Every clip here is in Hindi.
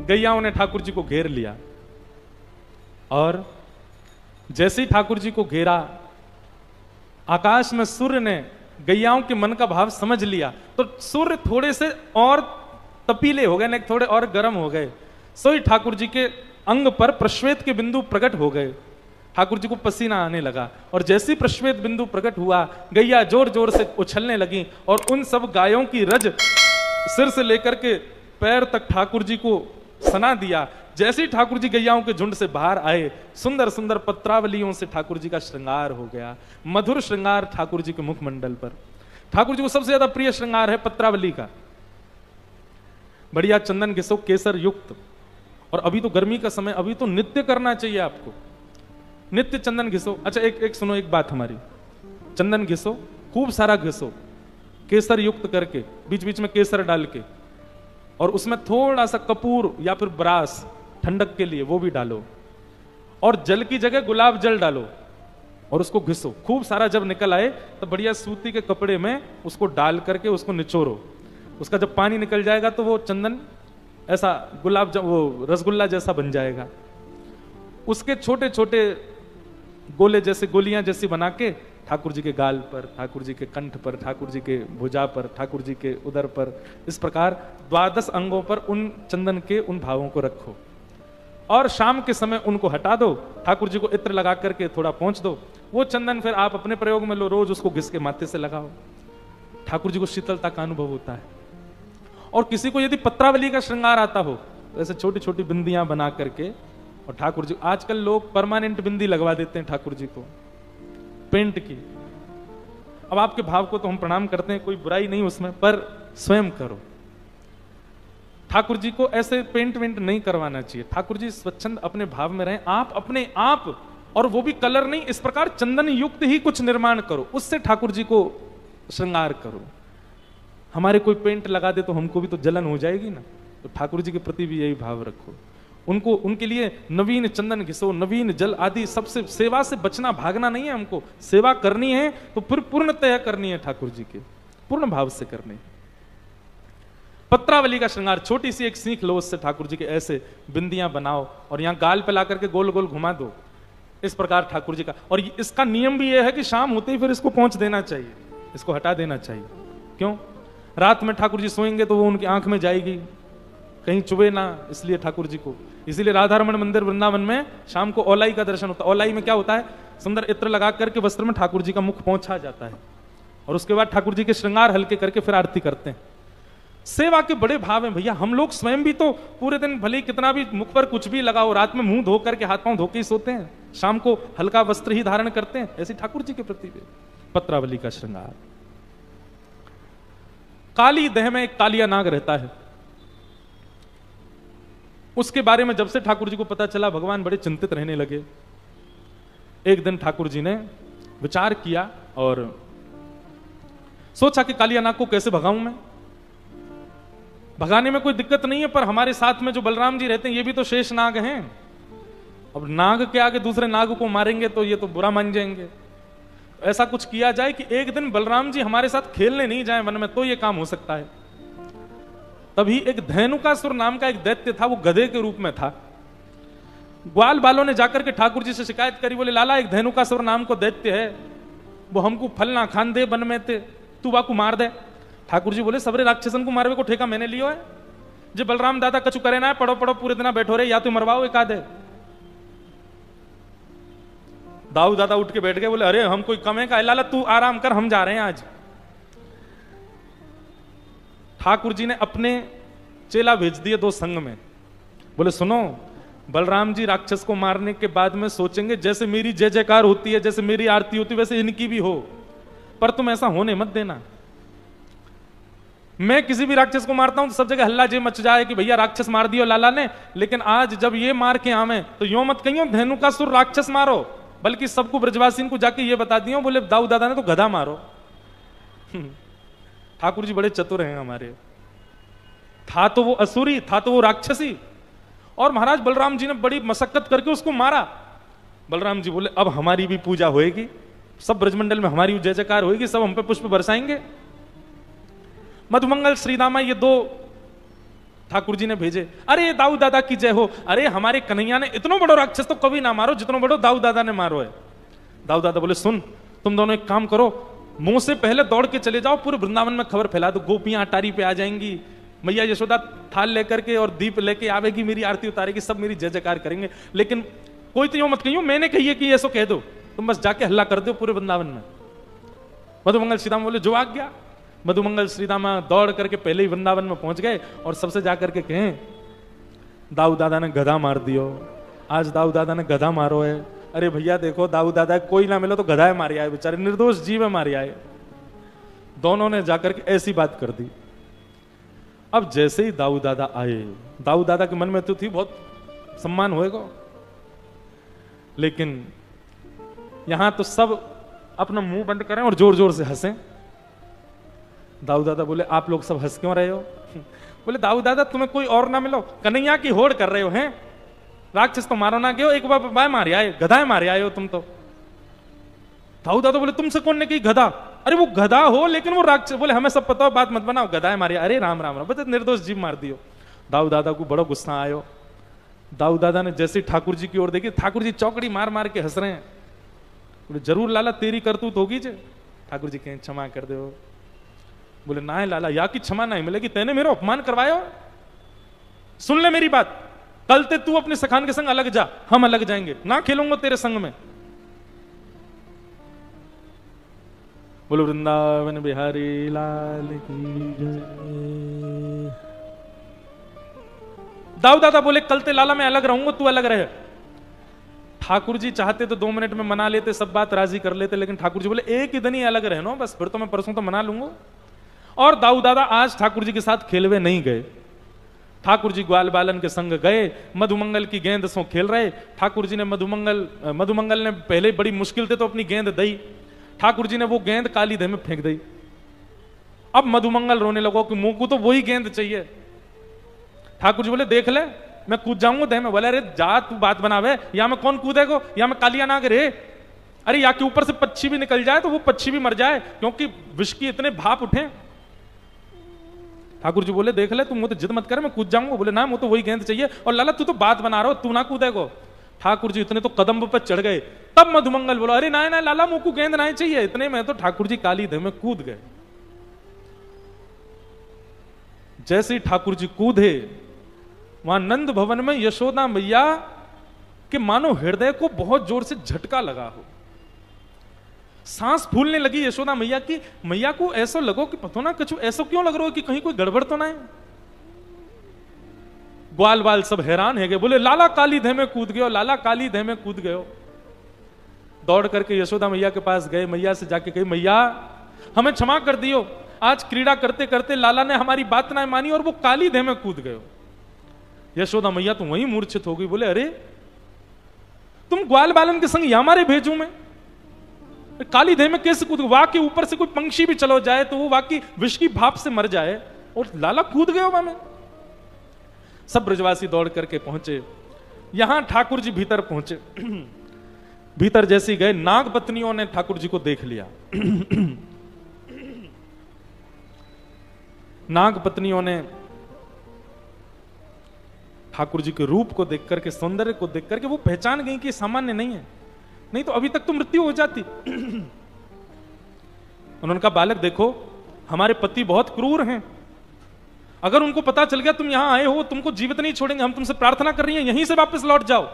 गैयाओं ने ठाकुर जी को घेर लिया, और जैसे ही ठाकुर जी को घेरा, आकाश में सूर्य ने गैयाओं के मन का भाव समझ लिया, तो सूर्य थोड़े से और तपीले हो गए, न थोड़े और गर्म हो गए। सोई ठाकुर जी के अंग पर प्रश्वेत के बिंदु प्रकट हो गए, ठाकुर जी को पसीना आने लगा, और जैसे ही प्रश्वेत बिंदु प्रकट हुआ, गैया जोर जोर से उछलने लगी, और उन सब गायों की रज सिर से लेकर के पैर तक ठाकुर जी को सना दिया। जैसे ही ठाकुर जी गैयाओं के झुंड से बाहर आए, सुंदर सुंदर पत्रावलियों से ठाकुर जी का श्रृंगार हो गया, मधुर श्रृंगार ठाकुर जी के मुखमंडल पर। ठाकुर जी को सबसे ज्यादा प्रिय श्रृंगार है पत्रावली का, बढ़िया चंदन घिसो केसर युक्त। और अभी तो गर्मी का समय, अभी तो नित्य करना चाहिए आपको, नित्य चंदन घिसो। अच्छा एक सुनो, एक बात हमारी, चंदन घिसो, खूब सारा घिसो, केसर युक्त करके, बीच बीच में केसर डाल के, और उसमें थोड़ा सा कपूर या फिर ब्रास ठंडक के लिए वो भी डालो, और जल की जगह गुलाब जल डालो, और उसको घिसो खूब सारा। जब निकल आए तो बढ़िया सूती के कपड़े में उसको डाल करके उसको निचोरो, उसका जब पानी निकल जाएगा तो वो चंदन ऐसा वो रसगुल्ला जैसा बन जाएगा। उसके छोटे छोटे गोले जैसे, गोलियां जैसी बना के ठाकुर जी के गाल पर, ठाकुर जी के कंठ पर, ठाकुर जी के भुजा पर, ठाकुर जी के उदर पर, इस प्रकार 12 अंगों पर उन चंदन के उन भावों को रखो, और शाम के समय उनको हटा दो, ठाकुर जी को इत्र लगा करके थोड़ा पोंछ दो। वो चंदन फिर आप अपने प्रयोग में लो, रोज उसको घिस के माथे से लगाओ, ठाकुर जी को शीतलता का अनुभव होता है। और किसी को यदि पत्रावली का श्रृंगार आता हो तो ऐसे छोटी छोटी बिंदियां बना करके, और ठाकुर जी, आजकल लोग परमानेंट बिंदी लगवा देते हैं ठाकुर जी को, पेंट की। अब आपके भाव को तो हम प्रणाम करते हैं, कोई बुराई नहीं उसमें, पर स्वयं करो। ठाकुर जी को ऐसे पेंट वेंट नहीं करवाना चाहिए, ठाकुर जी स्वच्छंद अपने भाव में रहें, आप अपने आप, और वो भी कलर नहीं, इस प्रकार चंदन युक्त ही कुछ निर्माण करो, उससे ठाकुर जी को श्रृंगार करो। हमारे कोई पेंट लगा दे तो हमको भी तो जलन हो जाएगी ना, तो ठाकुर जी के प्रति भी यही भाव रखो। उनको, उनके लिए नवीन चंदन घिसो, नवीन जल आदि, सबसे सेवा से बचना, भागना नहीं है हमको, सेवा करनी है तो फिर पूर्णतः करनी है, ठाकुर जी के पूर्ण भाव से करनी है। पत्रावली का श्रृंगार, छोटी सी एक सीख लो, उससे ठाकुर जी के ऐसे बिंदियां बनाओ, और यहां गाल पे ला करके गोल गोल घुमा दो, इस प्रकार ठाकुर जी का। और इसका नियम भी यह है कि शाम होते ही फिर इसको पहुंच देना चाहिए, इसको हटा देना चाहिए। क्यों? रात में ठाकुर जी सोएंगे तो वो उनकी आंख में जाएगी, कहीं चुभे ना, इसलिए ठाकुर जी को, इसीलिए राधारमण मंदिर वृंदावन में शाम को औलाई का दर्शन होता है। औलाई में क्या होता है? सुंदर इत्र लगा करके वस्त्र में ठाकुर जी का मुख पहुंचा जाता है, और उसके बाद ठाकुर जी के श्रृंगार हल्के करके फिर आरती करते हैं। सेवा के बड़े भाव हैं भैया। हम लोग स्वयं भी तो पूरे दिन भले कितना भी मुख पर कुछ भी लगाओ, रात में मुंह धो करके, हाथ पांव धो के ही सोते हैं, शाम को हल्का वस्त्र ही धारण करते हैं। ऐसे ठाकुर जी के प्रति भी पत्रावली का श्रृंगार। काली देह में एक कालिया नाग रहता है, उसके बारे में जब से ठाकुर जी को पता चला, भगवान बड़े चिंतित रहने लगे। एक दिन ठाकुर जी ने विचार किया और सोचा कि कालिया नाग को कैसे भगाऊं मैं। भगाने में कोई दिक्कत नहीं है, पर हमारे साथ में जो बलराम जी रहते हैं ये भी तो शेष नाग हैं। अब नाग के आगे दूसरे नाग को मारेंगे तो ये तो बुरा मान जाएंगे। ऐसा कुछ किया जाए कि एक दिन बलराम जी हमारे साथ खेलने नहीं जाए वन में, तो ये काम हो सकता है। तभी एक धेनुकासुर नाम का एक दैत्य था, वो गधे के रूप में था। ग्वाल बालों ने जाकर के ठाकुर जी से शिकायत करी, बोले लाला एक धेनुकासुर नाम को दैत्य है, वो हमको फल ना खान दे वन में थे, तू वाकू मार दे। ठाकुर जी बोले सबरे राक्षसन को मारवे को ठेका मैंने लियो है, जे बलराम दादा कछु करे ना है, पढ़ो पढ़ो पूरे दिन बैठो रहे, या तो मरवाओ एक आधे। दाऊ दादा उठ के बैठ गए, बोले अरे हम कोई कमे का, लाला तू आराम कर, हम जा रहे हैं आज। ठाकुर जी ने अपने चेला भेज दिए दो संग में, बोले सुनो बलराम जी राक्षस को मारने के बाद में सोचेंगे जैसे मेरी जय जयकार होती है, जैसे मेरी आरती होती है, वैसे इनकी भी हो, पर तुम ऐसा होने मत देना। मैं किसी भी राक्षस को मारता हूं तो सब जगह हल्ला जे मच जाए कि भैया राक्षस मार दियो लाला ने, लेकिन आज जब ये मार के आवे तो यो मत कहियो धेनुकासुर राक्षस मारो, बल्कि सबको ब्रजवासी को जाके ये बता दियो बोले दाऊ दादा ने तो गधा मारो। ठाकुर जी बड़े चतुर हैं हमारे। था तो वो असुरी, था तो वो राक्षसी, और महाराज बलराम जी ने बड़ी मशक्कत करके उसको मारा। बलराम जी बोले अब हमारी भी पूजा होएगी, सब ब्रजमंडल में हमारी जय जयकार होएगी, सब हम पे पुष्प बरसाएंगे। मधुमंगल श्रीदामा ये दो ठाकुर जी ने भेजे, अरे दाऊ दादा की जय हो, अरे हमारे कन्हैया ने इतना बड़ो राक्षस तो कभी ना मारो जितना बड़ो दाऊ दादा ने मारो है। दाऊ दादा बोले सुन, तुम दोनों एक काम करो, मुंह से पहले दौड़ के चले जाओ, पूरे वृंदावन में खबर फैला दो, गोपियां अटारी पे आ जाएंगी, मैया यशोदा थाल लेकर के और दीप लेके आवेगी, मेरी आरती उतारेगी, सब मेरी जय जयकार करेंगे, लेकिन कोई तो यूं मत कहियो मैंने कही है कि ऐसो कह दो, तुम बस जाके हल्ला कर दो पूरे वृंदावन में। मधुमंगल श्रीदामा बोले जो आ गया। मधुमंगल श्रीदामा दौड़ करके पहले ही वृंदावन में पहुंच गए और सबसे जाकर के कहें, दाऊ दादा ने गधा मार दियो, आज दाऊ दादा ने गधा मारो है। अरे भैया देखो, दाऊ दादा कोई ना मिलो तो गधा मारी आए, बेचारे निर्दोष जीव है मारी आए। दोनों ने जाकर के ऐसी बात कर दी। अब जैसे ही दाऊ दादा आए, दाऊ दादा के मन में तो थी बहुत सम्मान होएगा, लेकिन यहां तो सब अपना मुंह बंद करें और जोर जोर से हंसें। दाऊ दादा बोले आप लोग सब हंस क्यों रहे हो? बोले दाऊ दादा तुम्हें कोई और ना मिलो, कन्हैया की होड़ कर रहे हो हैं, राक्षस तो मारो ना गयो, एक बार मारे आए, गधाए मारे आए हो तुम तो। दाऊ दादा बोले तुमसे कौन ने कही गधा? अरे वो गधा हो लेकिन वो राक्षस। बोले हमें सब पता हो, बात मत बनाओ, गधाए मारे। अरे राम राम राम, बता निर्दोष जीव मार दियो। दाऊ दादा को बड़ा गुस्सा आयो। दाऊ दादा ने जैसे ठाकुर जी की ओर देखी, ठाकुर जी चौकड़ी मार मार के हंस रहे हैं। बोले जरूर लाला तेरी करतूत होगी जे। ठाकुर जी कहें क्षमा कर दो। बोले ना है लाला, या की क्षमा नहीं मिलेगी, तेने मेरा अपमान करवाया। सुन ले मेरी बात, कल ते तू अपने सखान के संग अलग जा, हम अलग जाएंगे, ना खेलूंगा तेरे संग में। बोलो वृंदावन बिहारी लाल की जय। दाऊ दादा बोले कल ते लाला मैं अलग रहूंगा, तू अलग रहे। ठाकुर जी चाहते तो 2 मिनट में मना लेते, सब बात राजी कर लेते, लेकिन ठाकुर जी बोले एक ही दिन ही अलग रहना, बस फिर तो मैं परसों तो मना लूंगा। और दाऊ दादा आज ठाकुर जी के साथ खेलवे नहीं गए। ठाकुर जी ग्वाल बालन के संग गए, मधुमंगल की गेंद सो खेल रहे। ठाकुर जी ने मधुमंगल ने पहले बड़ी मुश्किल से तो अपनी गेंद दी, ठाकुर जी ने वो गेंद काली दह में फेंक दी। अब मधुमंगल रोने लगो कि मुंह को तो वही गेंद चाहिए। ठाकुर जी बोले देख ले मैं कूद जाऊंगा दह में। बोले अरे जा तू बात बनावे, या मैं कौन कूदेगो, या मैं कालिया नाग रे। अरे या के ऊपर से पक्षी भी निकल जाए तो वो पक्षी भी मर जाए, क्योंकि विष की इतने भाप उठे। ठाकुर जी बोले देख ले तुम तो जिद मत कर, मैं कूद जाऊंगा। बोले ना मुझे तो वही गेंद चाहिए, और लाला तू तो बात बना रहा हो, तू ना कूदेगो। ठाकुर जी इतने तो कदम पर चढ़ गए। तब मधुमंगल बोला अरे ना ना लाला मुझ को गेंद नहीं चाहिए। इतने में तो ठाकुर जी काली दह में कूद गए। जैसे ही ठाकुर जी कूदे, वहां नंद भवन में यशोदा मैया के मानो हृदय को बहुत जोर से झटका लगा हो, सांस फूलने लगी यशोदा मैया की। मैया को ऐसा लगो कि पता ना कुछ ऐसा क्यों लग रहा हो कि कहीं कोई गड़बड़ तो ना है। ग्वाल बाल सब हैरान है गए, बोले लाला काली दह में कूद गयो, लाला काली दह में कूद गयो। दौड़ करके यशोदा मैया के पास गए, मैया से जाके कही मैया हमें क्षमा कर दियो, आज क्रीड़ा करते करते लाला ने हमारी बात ना मानी और वो काली दह में कूद गयो। यशोदा मैया तो वहीं मूर्छित हो गई। बोले अरे तुम ग्वाल बालन के संग या हमारे भेजू में, काली दह में कैसे कूद? वाह के ऊपर से कोई पंक्षी भी चलो जाए तो वो वाकई विष की भाप से मर जाए, और लाला कूद गए वहां में। सब ब्रजवासी दौड़ करके पहुंचे। यहां ठाकुर जी भीतर पहुंचे। भीतर जैसे गए, नाग पत्नियों ने ठाकुर जी को देख लिया। नाग पत्नियों ने ठाकुर जी के रूप को देख करके, सौंदर्य को देख करके वो पहचान गई कि सामान्य नहीं है, नहीं तो अभी तक तो मृत्यु हो जाती। उन्होंने कहा बालक देखो हमारे पति बहुत क्रूर हैं, अगर उनको पता चल गया तुम यहां आए हो तुमको जीवित नहीं छोड़ेंगे, हम तुमसे प्रार्थना कर रही हैं यहीं से वापस लौट जाओ।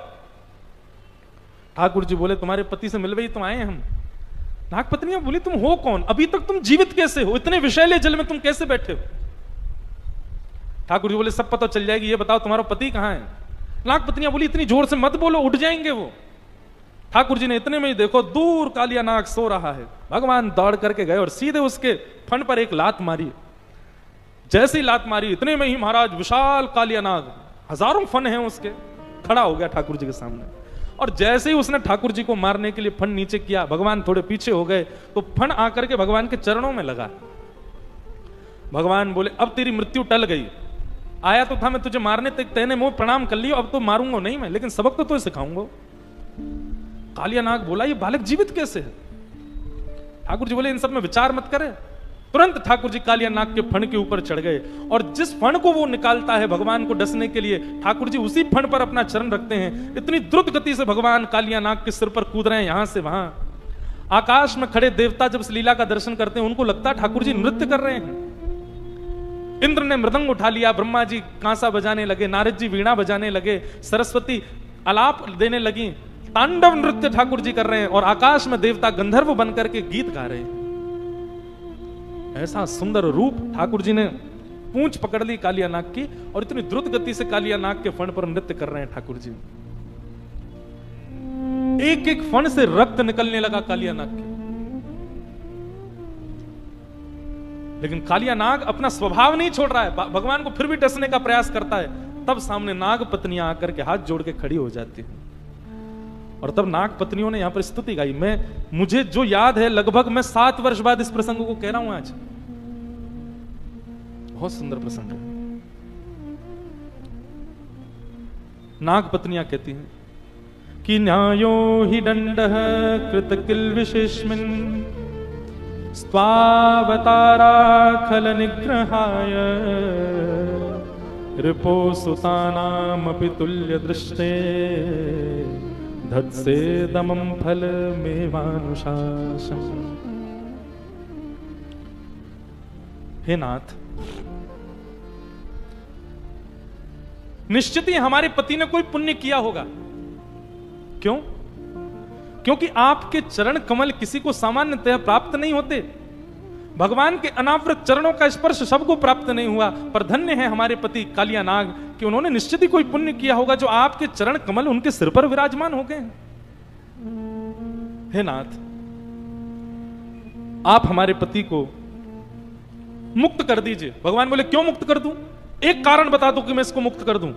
ठाकुर जी बोले तुम्हारे पति से मिलवे ही तो आए हम। नाग पत्नियां बोली तुम हो कौन, अभी तक तुम जीवित कैसे हो, इतने विषैले जल में तुम कैसे बैठे हो? ठाकुर जी बोले सब पता चल जाएगी, ये बताओ तुम्हारा पति कहां है? नाग पत्नियां बोली इतनी जोर से मत बोलो, उठ जाएंगे वो। ठाकुर जी ने इतने में ही देखो दूर कालिया नाग सो रहा है। भगवान दौड़ करके गए और सीधे उसके फन पर एक लात मारी। जैसे ही लात मारी इतने में ही महाराज विशाल कालिया नाग, हजारों फन हैं उसके, खड़ा हो गया ठाकुर जी के सामने। और जैसे ही उसने ठाकुर जी को मारने के लिए फन नीचे किया, भगवान थोड़े पीछे हो गए तो फन आकर के भगवान के चरणों में लगा। भगवान बोले अब तेरी मृत्यु टल गई, आया तो था मैं तुझे मारने तक, तेने मुझे प्रणाम कर लिया, अब तो मारूंगा नहीं मैं, लेकिन सबक तो तुझे सिखाऊंगा। कालिया नाग बोला ये बालक जीवित कैसे है? ठाकुर जी बोले इन सब में विचार मत करे, तुरंत ठाकुर जी कालिया नाग के फण के ऊपर चढ़ गए और जिस फण को वो निकालता है भगवान को डसने के लिए, ठाकुर जी उसी फण पर अपना चरण रखते हैं। इतनी द्रुत गति से भगवान कालिया नाग के सिर पर कूद रहे हैं, यहां से वहां। आकाश में खड़े देवता जब इस लीला का दर्शन करते हैं, उनको लगता है ठाकुर जी नृत्य कर रहे हैं। इंद्र ने मृदंग उठा लिया, ब्रह्मा जी कांसा बजाने लगे, नारद जी वीणा बजाने लगे, सरस्वती आलाप देने लगी, तांडव नृत्य ठाकुर जी कर रहे हैं और आकाश में देवता गंधर्व बनकर के गीत गा रहे हैं। ऐसा सुंदर रूप ठाकुर जी ने पूंछ पकड़ ली कालिया नाग की और इतनी द्रुत गति से कालिया नाग के फण पर नृत्य कर रहे हैं ठाकुर जी। एक एक फण से रक्त निकलने लगा कालिया नाग के। लेकिन कालिया नाग अपना स्वभाव नहीं छोड़ रहा है, भगवान को फिर भी डसने का प्रयास करता है। तब सामने नाग पत्नियां आकर के हाथ जोड़ के खड़ी हो जाती हैं और तब नाग पत्नियों ने यहां पर स्तुति गाई। मुझे जो याद है, लगभग मैं 7 वर्ष बाद इस प्रसंग को कह रहा हूं आज। बहुत सुंदर प्रसंग है। नाग पत्नियां कहती हैं कि न्यायो हि दंडः कृत किल विशेषमिन् स्वावताराखल निग्रहाय रिपो सुतानामपि तुल्य दृष्टे धत्से दमं फलमेवानुशासनम्। हे नाथ, निश्चित ही हमारे पति ने कोई पुण्य किया होगा। क्यों? क्योंकि आपके चरण कमल किसी को सामान्यतः प्राप्त नहीं होते। भगवान के अनावृत चरणों का स्पर्श सबको प्राप्त नहीं हुआ, पर धन्य है हमारे पति कालिया नाग कि उन्होंने निश्चित ही कोई पुण्य किया होगा जो आपके चरण कमल उनके सिर पर विराजमान हो गए। हे नाथ, आप हमारे पति को मुक्त कर दीजिए। भगवान बोले क्यों मुक्त कर दूं? एक कारण बता दो कि मैं इसको मुक्त कर दूं।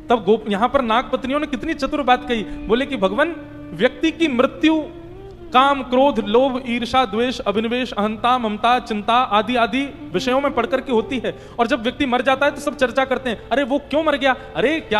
तब यहां पर नाग पत्नियों ने कितनी चतुर बात कही। बोले कि भगवान, व्यक्ति की मृत्यु काम, क्रोध, लोभ, ईर्षा, द्वेष, अभिनिवेश, अहंता, ममता, चिंता आदि आदि विषयों में पढ़कर के होती है। और जब व्यक्ति मर जाता है तो सब चर्चा करते हैं, अरे वो क्यों मर गया, अरे क्या